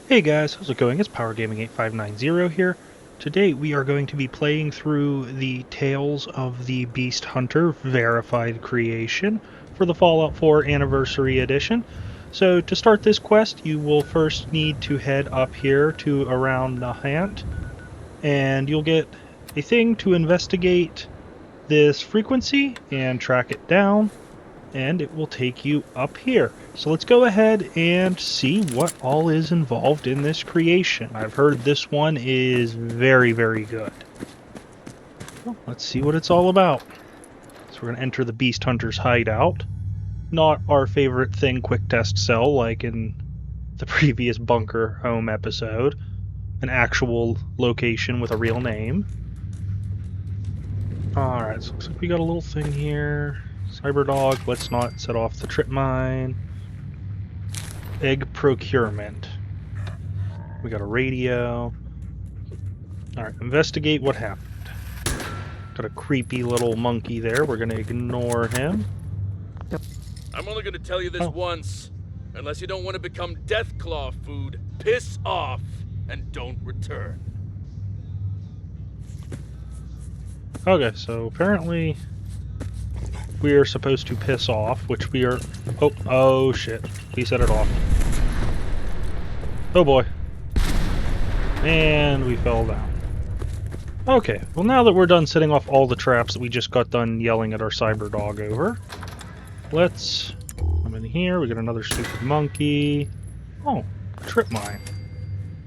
Hey guys, how's it going? It's Power Gaming 8590 here. Today we are going to be playing through the Tales of the Beast Hunter Verified Creation for the Fallout 4 Anniversary Edition. So to start this quest, you will first need to head up here to around Nahant, and you'll get a thing to investigate this frequency and track it down, and it will take you up here. So let's go ahead and see what all is involved in this creation. I've heard this one is very, very good. Well, let's see what it's all about. So we're going to enter the Beast Hunter's hideout. Not our favorite thing quick test cell like in the previous bunker home episode. An actual location with a real name. Alright, so looks like we got a little thing here. Cyberdog, let's not set off the trip mine. Egg procurement. We got a radio. Alright, investigate what happened. Got a creepy little monkey there. We're going to ignore him. I'm only going to tell you this once. Unless you don't want to become Deathclaw food, piss off and don't return. Okay, so apparently we are supposed to piss off, which we are... Oh shit. He set it off. Oh boy. And we fell down. Okay, well now that we're done setting off all the traps that we just got done yelling at our cyber dog over, let's come in here. We got another stupid monkey. Oh, trip mine.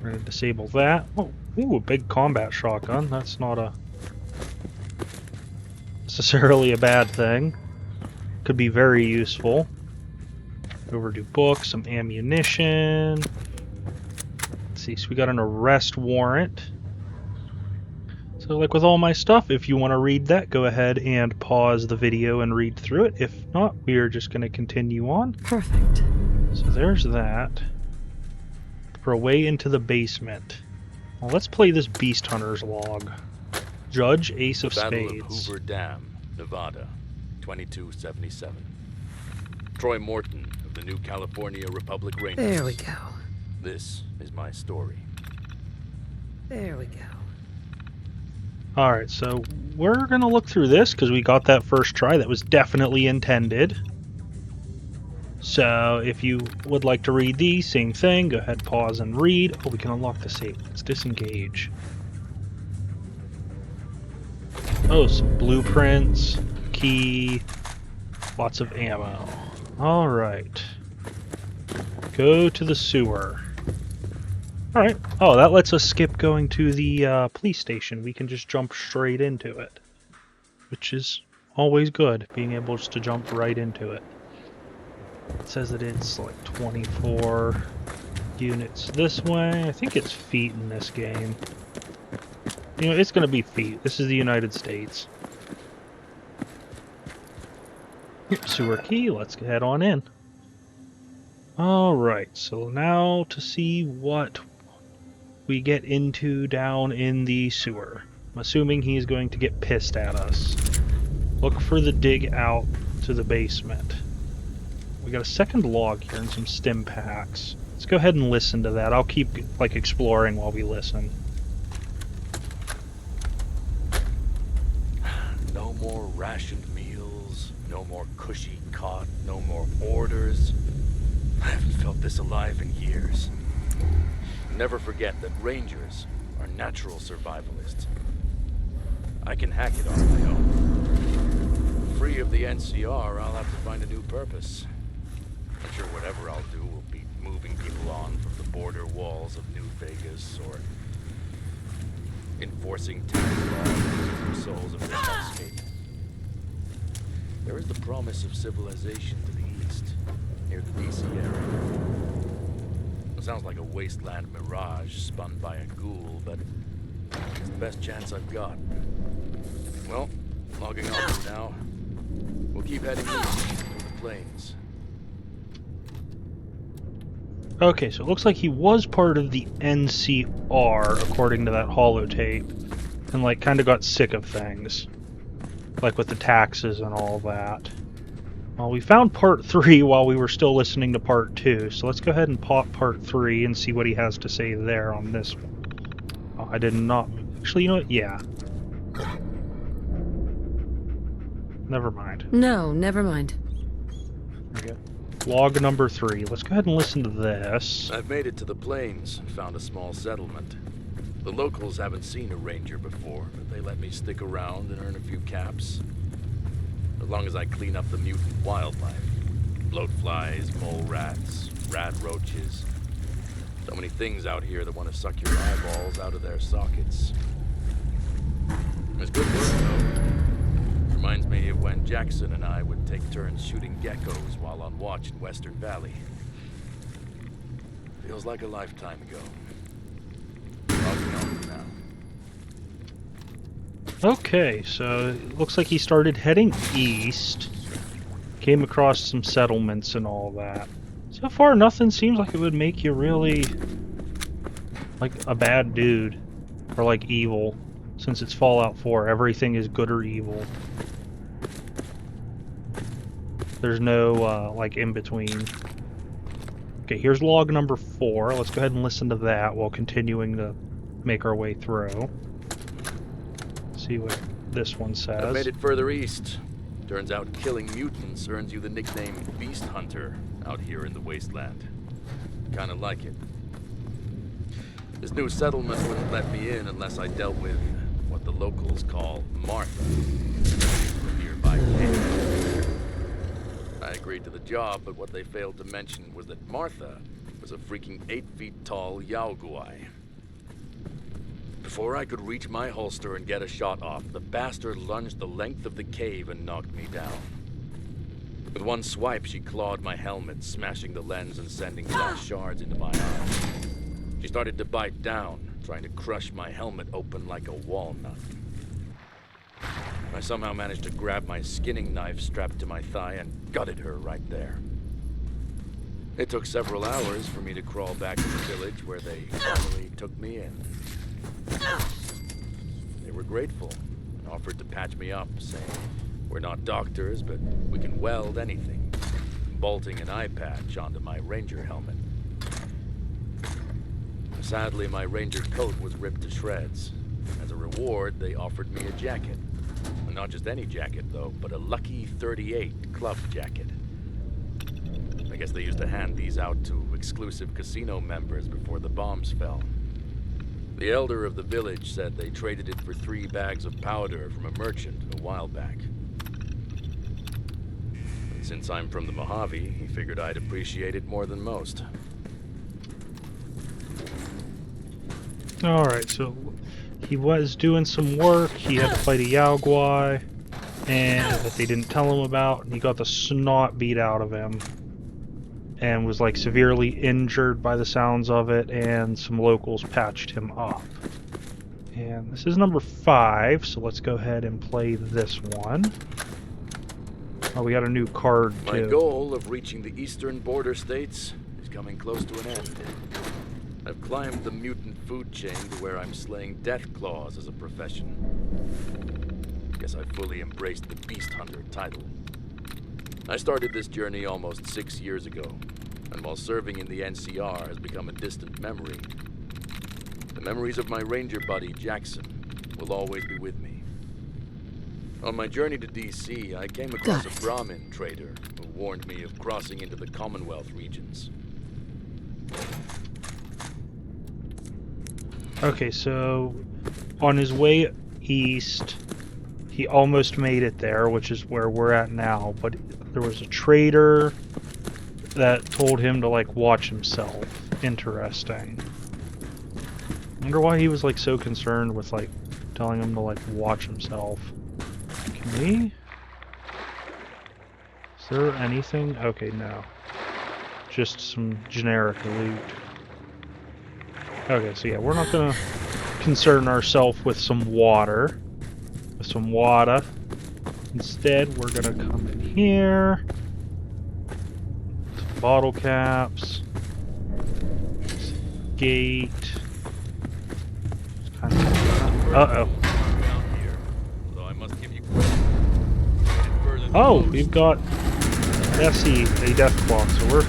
We're going to disable that. Oh, ooh, a big combat shotgun. That's not a... necessarily a bad thing. Could be very useful. Overdue books, some ammunition. Let's see, so we got an arrest warrant. So like with all my stuff, if you want to read that, go ahead and pause the video and read through it. If not, we are just going to continue on. Perfect. So there's that. For a way into the basement. Well, let's play this Beast Hunter's log. Judge Ace of Battle Spades. of Hoover Dam, Nevada, 2277. Troy Morton of the New California Republic Rangers. There we go. This is my story. There we go. Alright, so we're going to look through this because we got that first try. That was definitely intended. So if you would like to read these, same thing. Go ahead, pause and read. Oh, we can unlock the safe. Let's disengage. Oh, some blueprints, key, lots of ammo. Alright. Go to the sewer. Alright. Oh, that lets us skip going to the police station. We can just jump straight into it. Which is always good, being able just to jump right into it. It says that it's like 24 units this way. I think it's feet in this game. You know, it's going to be feet. This is the United States. Sewer key. Let's head on in. Alright, so now to see what we get into down in the sewer. I'm assuming he's going to get pissed at us. Look for the dig out to the basement. We got a second log here and some stim packs. Let's go ahead and listen to that. I'll keep like exploring while we listen. No more rationed meals, no more cushy cot, no more orders. I haven't felt this alive in years. Never forget that Rangers are natural survivalists. I can hack it on my own. Free of the NCR, I'll have to find a new purpose. I'm sure whatever I'll do will be moving people on from the border walls of New Vegas or enforcing tax laws for souls of their hellscape. There is the promise of civilization to the east, near the DC area. It sounds like a wasteland mirage spun by a ghoul, but it's the best chance I've got. Well, logging off for now. We'll keep heading east through the plains. Okay, so it looks like he was part of the NCR, according to that holotape, and like kind of got sick of things, like with the taxes and all that. Well, we found part 3 while we were still listening to part 2, so let's go ahead and pop part 3 and see what he has to say there on this one. Oh, I did not... Actually, you know what? Yeah. Never mind. No, never mind. Okay. Log number 3. Let's go ahead and listen to this. I've made it to the plains and found a small settlement. The locals haven't seen a ranger before, but they let me stick around and earn a few caps. As long as I clean up the mutant wildlife. Bloatflies, mole rats, rat roaches. So many things out here that want to suck your eyeballs out of their sockets. It's good work, though. Reminds me of when Jackson and I would take turns shooting geckos while on watch in Western Valley. Feels like a lifetime ago. Logging on for now. Okay, so it looks like he started heading east. Came across some settlements and all that. So far, nothing seems like it would make you really... like a bad dude. Or like evil. Since it's Fallout 4, everything is good or evil. There's no, like, in-between. Okay, here's log number 4. Let's go ahead and listen to that while continuing to make our way through. See what this one says. I've made it further east. Turns out killing mutants earns you the nickname Beast Hunter out here in the wasteland. Kinda like it. This new settlement wouldn't let me in unless I dealt with what the locals call Martha, a nearby cave. I agreed to the job, but what they failed to mention was that Martha was a freaking 8 feet tall Yaoguai. Before I could reach my holster and get a shot off, the bastard lunged the length of the cave and knocked me down. With one swipe, she clawed my helmet, smashing the lens and sending glass shards into my eyes. She started to bite down, trying to crush my helmet open like a walnut. I somehow managed to grab my skinning knife strapped to my thigh and gutted her right there. It took several hours for me to crawl back to the village where they finally took me in. They were grateful and offered to patch me up, saying, "We're not doctors, but we can weld anything," bolting an eye patch onto my ranger helmet. Sadly, my ranger coat was ripped to shreds. As a reward, they offered me a jacket. And not just any jacket, though, but a Lucky 38 club jacket. I guess they used to hand these out to exclusive casino members before the bombs fell. The elder of the village said they traded it for 3 bags of powder from a merchant a while back. And since I'm from the Mojave, he figured I'd appreciate it more than most. Alright, so he was doing some work, he had to fight a Yaoguai, and that they didn't tell him about, and he got the snot beat out of him. And was like severely injured by the sounds of it, and some locals patched him up. And this is number 5, so let's go ahead and play this one. Oh, we got a new card too. My goal of reaching the eastern border states is coming close to an end. I've climbed the mutant food chain to where I'm slaying Deathclaws as a profession. Guess I fully embraced the Beast Hunter title. I started this journey almost 6 years ago, and while serving in the NCR has become a distant memory. The memories of my ranger buddy, Jackson, will always be with me. On my journey to DC, I came across a Brahmin trader who warned me of crossing into the Commonwealth regions. Okay, so on his way east, he almost made it there, which is where we're at now, but there was a trader that told him to, like, watch himself. Interesting. Wonder why he was, like, so concerned with, like, telling him to, like, watch himself. Can we? Is there anything? Okay, no. Just some generic loot. Okay, so yeah, we're not gonna concern ourselves with some water. With some water. Instead, we're gonna come in here. Some bottle caps. Gate. Kind of... Uh-oh. Oh, we've got Bessie, a Deathclaw. So we're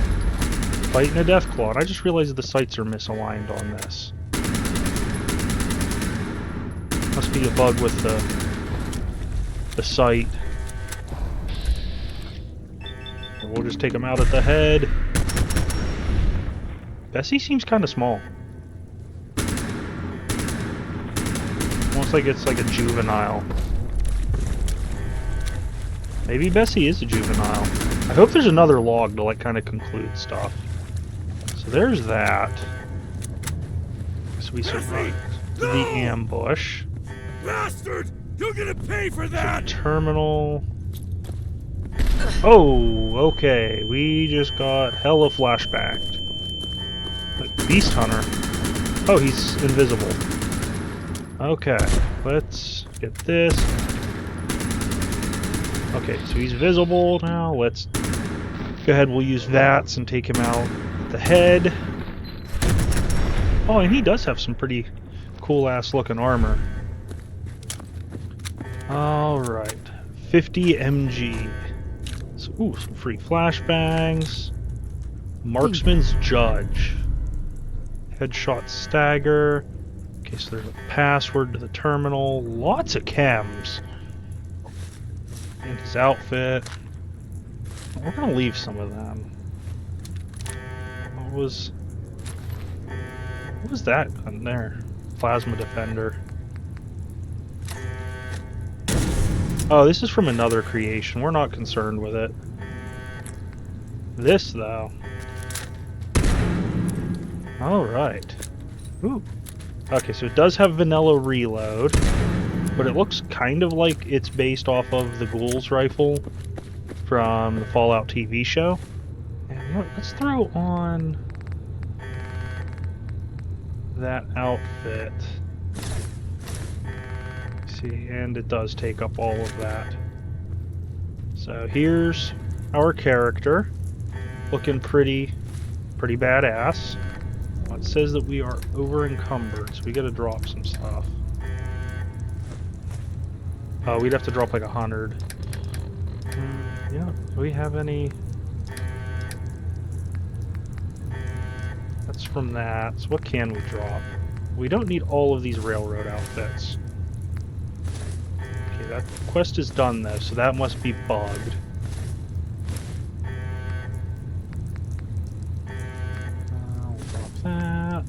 fighting a Deathclaw. And I just realized the sights are misaligned on this. Must be a bug with the sight. And we'll just take him out at the head. Bessie seems kind of small. Almost like it's like a juvenile. Maybe Bessie is a juvenile. I hope there's another log to like kind of conclude stuff. So there's that. So we survived the ambush. Bastard! You're gonna pay for that! Terminal. Oh, okay. We just got hella flashbacked. Beast Hunter. Oh, he's invisible. Okay, let's get this. Okay, so he's visible now. Let's go ahead. We'll use VATS and take him out at the head. Oh, and he does have some pretty cool-ass looking armor. Alright. 50 MG. So, ooh, some free flashbangs. Marksman's Judge. Headshot Stagger. Okay, so there's a password to the terminal. Lots of chems. And his outfit. We're gonna leave some of them. What was that gun there? Plasma Defender. Oh, this is from another creation. We're not concerned with it. This, though. Alright. Ooh. Okay, so it does have vanilla reload, but it looks kind of like it's based off of the Ghoul's rifle from the Fallout TV show. And you know what? Let's throw on that outfit. See, and it does take up all of that. So here's our character, looking pretty badass. Well, it says that we are over encumbered, so we gotta drop some stuff. Oh, we'd have to drop like 100. Yeah, do we have any? That's from that. So what can we drop? We don't need all of these railroad outfits. Okay, that quest is done though, so that must be bugged. We'll drop that.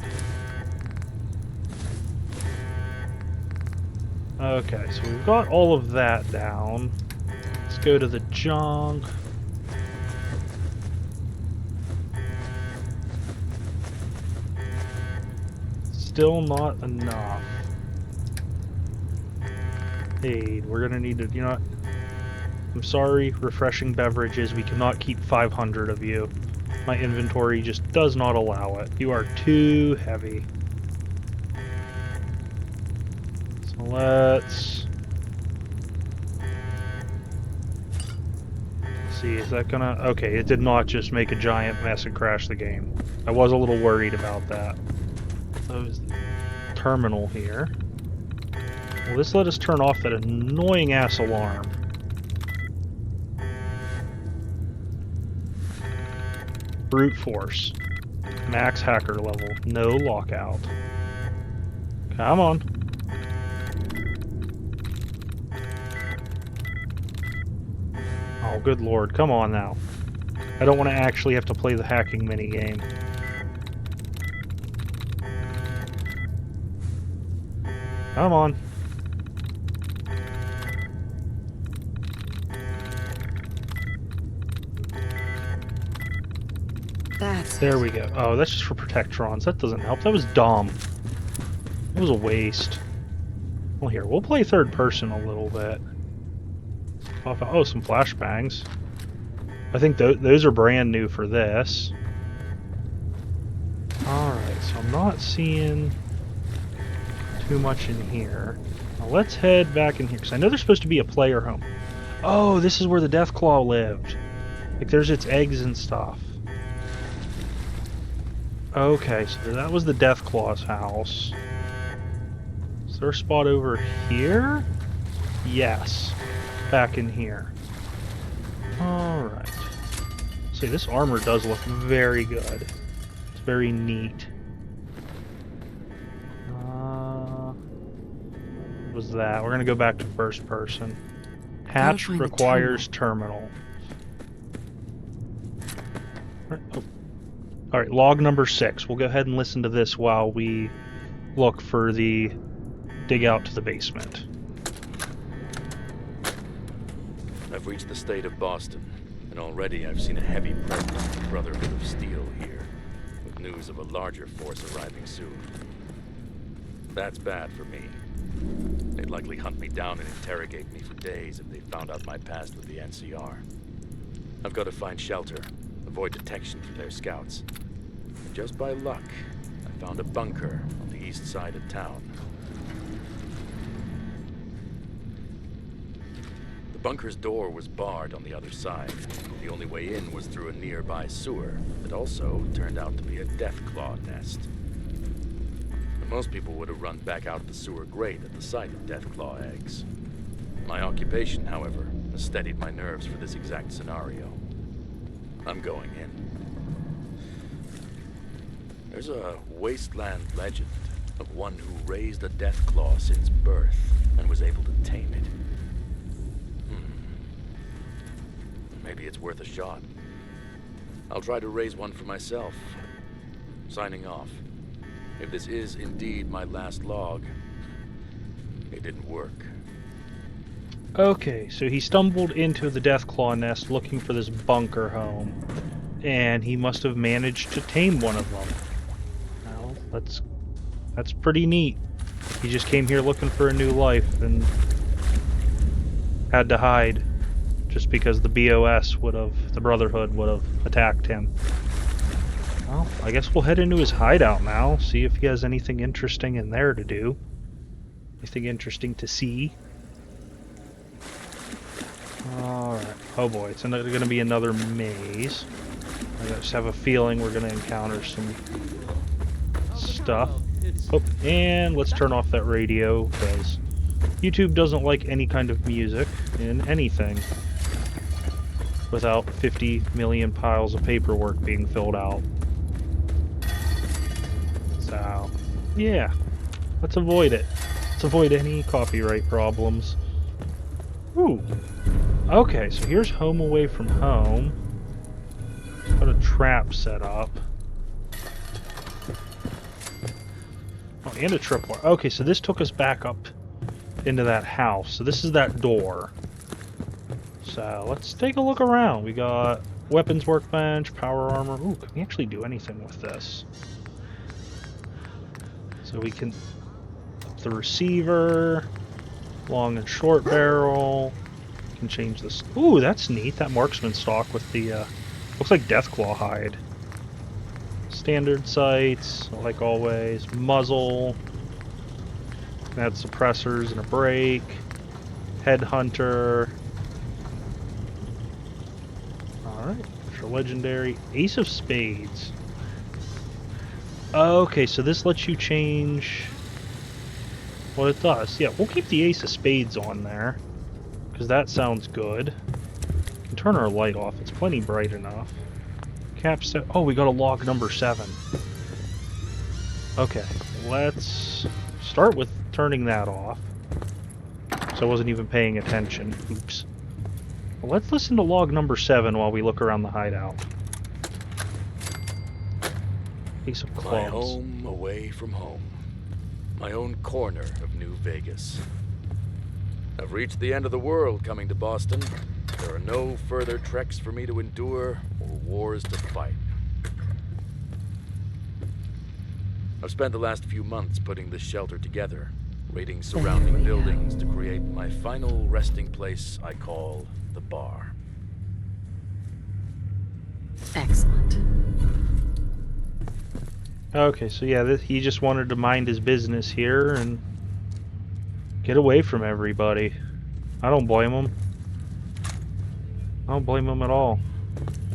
Okay, so we've got all of that down. Let's go to the junk. Still not enough. Hey, we're gonna need to, you know what? I'm sorry, refreshing beverages, we cannot keep 500 of you. My inventory just does not allow it. You are too heavy. So let's see, is that gonna... Okay, it did not just make a giant mess and crash the game. I was a little worried about that. Close the terminal here. Well, this let us turn off that annoying ass alarm. Brute force. Max hacker level. No lockout. Come on. Oh, good lord. Come on now. I don't want to actually have to play the hacking minigame. Come on. There we go. Oh, that's just for protectrons. That doesn't help. That was dumb. It was a waste. Well, here, we'll play third person a little bit. Oh, some flashbangs. I think those are brand new for this. Alright, so I'm not seeing too much in here. Now let's head back in here, because I know there's supposed to be a player home. Oh, this is where the Deathclaw lived. Like, there's its eggs and stuff. Okay, so that was the Deathclaw's house. Is there a spot over here? Yes. Back in here. Alright. say, this armor does look very good. It's very neat. What was that? We're gonna go back to first person. Hatch find the requires terminal. Oh. Alright, log number 6. We'll go ahead and listen to this while we look for the dig out to the basement. I've reached the state of Boston, and already I've seen a heavy presence of the Brotherhood of Steel here, with news of a larger force arriving soon. That's bad for me. They'd likely hunt me down and interrogate me for days if they found out my past with the NCR. I've got to find shelter, avoid detection through their scouts. And just by luck, I found a bunker on the east side of town. The bunker's door was barred on the other side. The only way in was through a nearby sewer that also turned out to be a Deathclaw nest. Most people would have run back out the sewer grate at the sight of Deathclaw eggs. My occupation, however, has steadied my nerves for this exact scenario. I'm going in. There's a wasteland legend of one who raised a Deathclaw since birth and was able to tame it. Maybe it's worth a shot. I'll try to raise one for myself. Signing off. If this is indeed my last log, it didn't work. Okay, so he stumbled into the Deathclaw nest looking for this bunker home, and he must have managed to tame one of them. Well, that's pretty neat. He just came here looking for a new life and had to hide just because the the Brotherhood would have attacked him. Well, I guess we'll head into his hideout now, see if he has anything interesting in there to do. Anything interesting to see. Alright. Oh boy, it's going to be another maze. I just have a feeling we're going to encounter some stuff. Oh, and let's turn off that radio, because YouTube doesn't like any kind of music in anything without 50 million piles of paperwork being filled out. So, yeah, let's avoid it. Let's avoid any copyright problems. Ooh. Okay, so here's home away from home. Got a trap set up. Oh, and a tripwire. Okay, so this took us back up into that house. So this is that door. So let's take a look around. We got weapons workbench, power armor. Ooh, can we actually do anything with this? So we can up the receiver, long and short barrel. We can change this. Ooh, that's neat. That marksman stock with the looks like Deathclaw hide. Standard sights, like always. Muzzle. Add suppressors and a brake. Headhunter. Alright, for legendary. Ace of Spades. Okay, so this lets you change what it does. Yeah, we'll keep the Ace of Spades on there, because that sounds good. We can turn our light off. It's plenty bright enough. Cap set. Oh, we got a log number 7. Okay, let's start with turning that off. So I wasn't even paying attention. Oops. Well, let's listen to log number 7 while we look around the hideout. Piece of clubs. My home away from home. My own corner of New Vegas. I've reached the end of the world coming to Boston. There are no further treks for me to endure or wars to fight. I've spent the last few months putting this shelter together, raiding surrounding buildings to create my final resting place I call the bar. Excellent. Okay, so yeah, he just wanted to mind his business here and get away from everybody. I don't blame him. I don't blame him at all.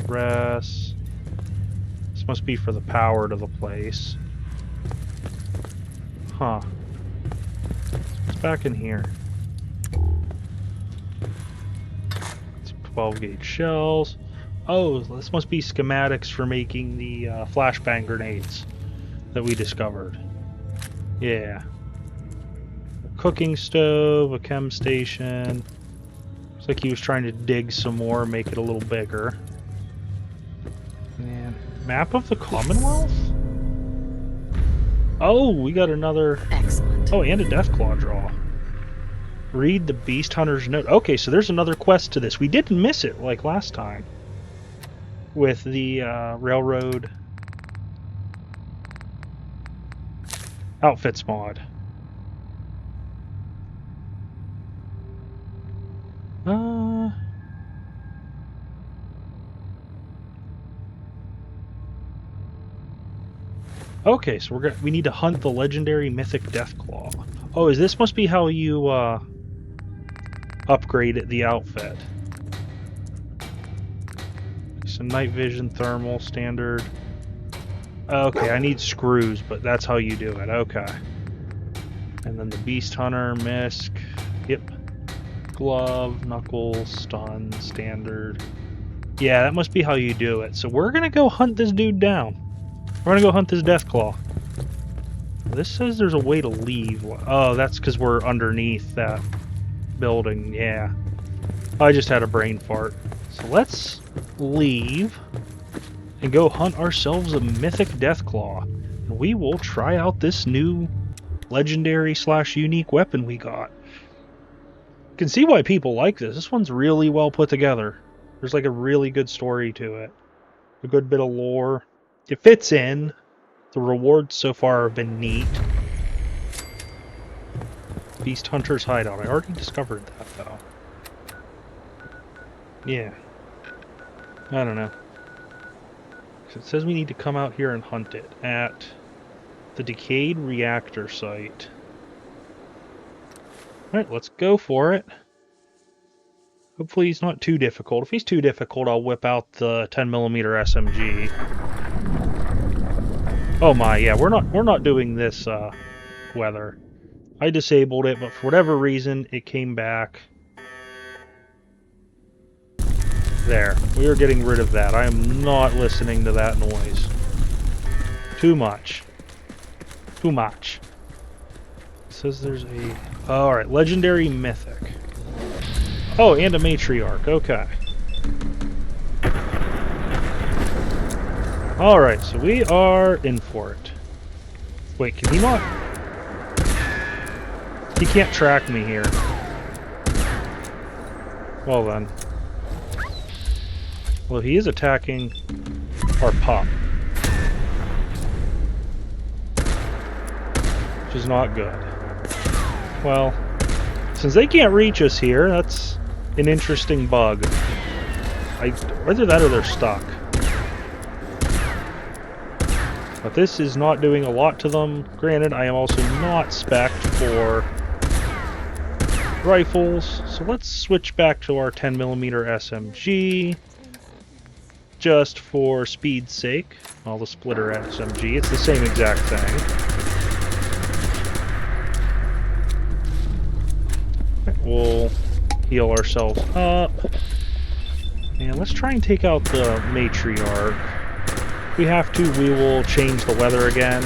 Rest. This must be for the power to the place. Huh. What's back in here? Some 12 gauge shells. Oh, this must be schematics for making the flashbang grenades that we discovered. Yeah. A cooking stove, a chem station. Looks like he was trying to dig some more, make it a little bigger. And map of the Commonwealth? Oh, we got another... Excellent. Oh, and a Deathclaw draw. Read the Beast Hunter's note. Okay, so there's another quest to this. We didn't miss it like last time. With the railroad outfits mod. Okay, so we need to hunt the legendary mythic Deathclaw. Oh, this must be how you upgrade the outfit. Some night vision, thermal, standard. Okay, I need screws, but that's how you do it. Okay. And then the Beast Hunter, Misk. Yep. Glove, knuckle, stun, standard. Yeah, that must be how you do it. So we're gonna go hunt this dude down. We're gonna go hunt this Deathclaw. This says there's a way to leave. Oh, that's because we're underneath that building. Yeah. I just had a brain fart. So let's leave and go hunt ourselves a mythic Deathclaw. And we will try out this new legendary / unique weapon we got. You can see why people like this. This one's really well put together. There's like a really good story to it. A good bit of lore. It fits in. The rewards so far have been neat. Beast Hunter's hideout. I already discovered that though. Yeah. I don't know. So it says we need to come out here and hunt it at the decayed reactor site. Alright, let's go for it. Hopefully he's not too difficult. If he's too difficult, I'll whip out the 10mm SMG. Oh my, yeah, we're not doing this weather. I disabled it, but for whatever reason, it came back. There, we are getting rid of that. I am not listening to that noise. Too much. Too much. It says there's a... Alright, legendary mythic. Oh, and a matriarch. Okay. Alright, so we are in for it. Wait, can he not? He can't track me here. Well then. Well, he is attacking our pup. Which is not good. Well, since they can't reach us here, that's an interesting bug. Either that or they're stuck. But this is not doing a lot to them. Granted, I am also not spec'd for rifles. So let's switch back to our 10mm SMG. Just for speed's sake. Well, the splitter SMG. It's the same exact thing. We'll heal ourselves up. And let's try and take out the matriarch. If we have to, we will change the weather again.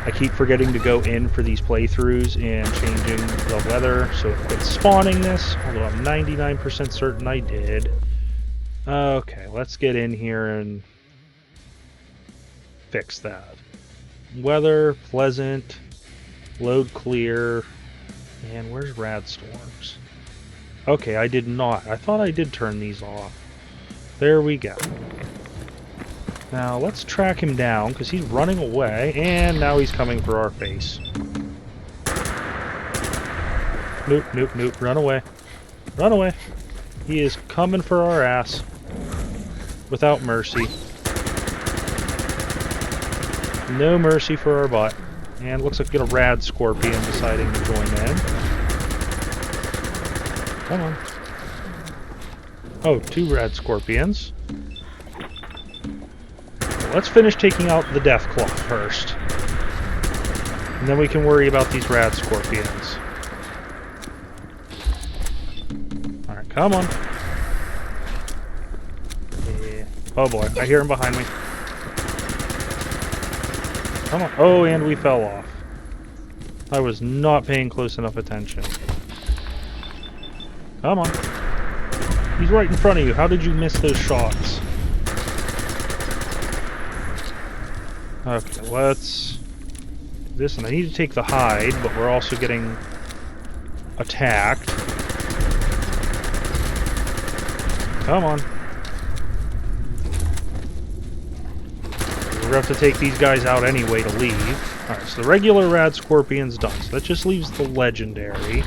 I keep forgetting to go in for these playthroughs and changing the weather so it quits spawning this, although I'm 99% certain I did. Okay, let's get in here and fix that. Weather, pleasant, load clear, and where's rad storms? Okay, I did not. I thought I did turn these off. There we go. Now, let's track him down, because he's running away, and now he's coming for our face. Nope, nope, nope. Run away. Run away. He is coming for our ass. Without mercy. No mercy for our butt. And looks like we got a rad scorpion deciding to join in. Come on. Oh, 2 rad scorpions. Let's finish taking out the Deathclaw first. And then we can worry about these rad scorpions. Alright, come on. Oh boy, I hear him behind me. Come on. Oh, and we fell off. I was not paying close enough attention. Come on. He's right in front of you. How did you miss those shots? Okay, let's... This, and I need to take the hide, but we're also getting attacked. Come on. We're going to have to take these guys out anyway to leave. Alright, so the regular rad scorpion's done. So that just leaves the legendary,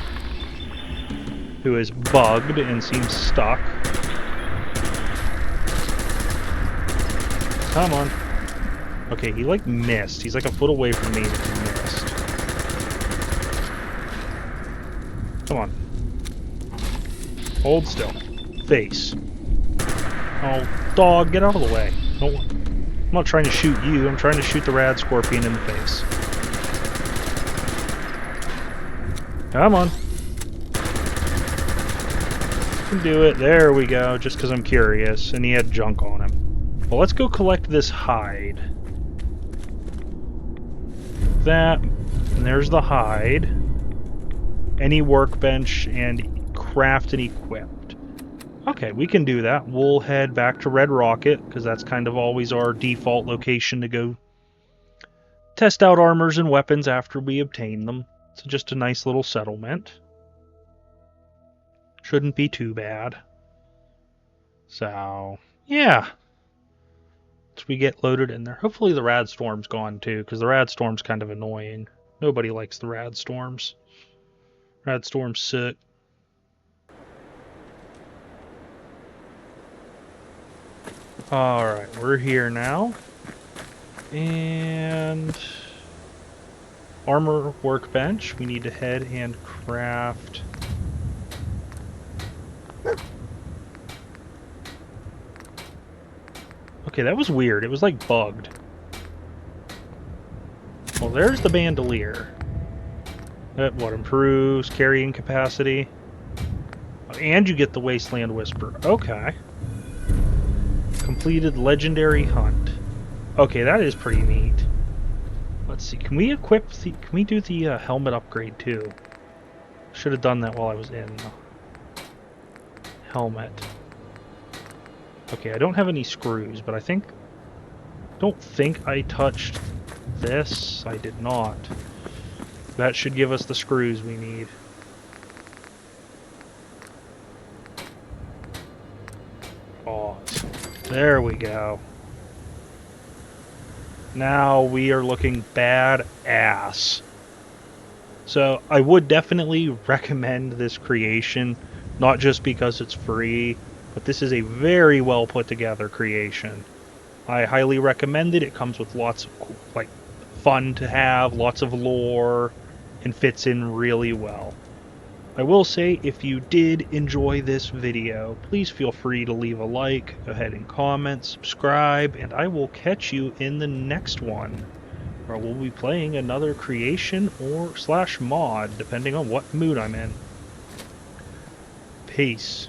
who is bugged and seems stuck. Come on. Okay, he like missed. He's like a foot away from me and he missed. Come on. Hold still. Face. Oh, dog, get out of the way. Don't, I'm not trying to shoot you. I'm trying to shoot the rad scorpion in the face. Come on. You can do it. There we go. Just because I'm curious. And he had junk on him. Well, let's go collect this hide. That. And there's the hide. Any workbench and craft and equipped. Okay, we can do that. We'll head back to Red Rocket, because that's kind of always our default location to go test out armors and weapons after we obtain them. So just a nice little settlement. Shouldn't be too bad. So, yeah. So we get loaded in there. Hopefully the rad storm's gone too, because the rad storm's kind of annoying. Nobody likes the rad storms. Rad storms suck. Alright, we're here now. And armor workbench. We need to head and craft. Okay, that was weird. It was like bugged. Well, there's the bandolier. That what improves carrying capacity. And you get the Wasteland Whisper. Okay. Completed legendary hunt. Okay, that is pretty neat. Let's see. Can we equip the... Can we do the helmet upgrade too? Should have done that while I was in. Helmet. Okay, I don't have any screws, but I think... Don't think I touched this. I did not. That should give us the screws we need. Pause. There we go. Now we are looking badass. So I would definitely recommend this creation, not just because it's free, but this is a very well put together creation. I highly recommend it. It comes with lots of like fun to have, lots of lore, and fits in really well. I will say, if you did enjoy this video, please feel free to leave a like, go ahead and comment, subscribe, and I will catch you in the next one, where we'll be playing another creation or /mod, depending on what mood I'm in. Peace.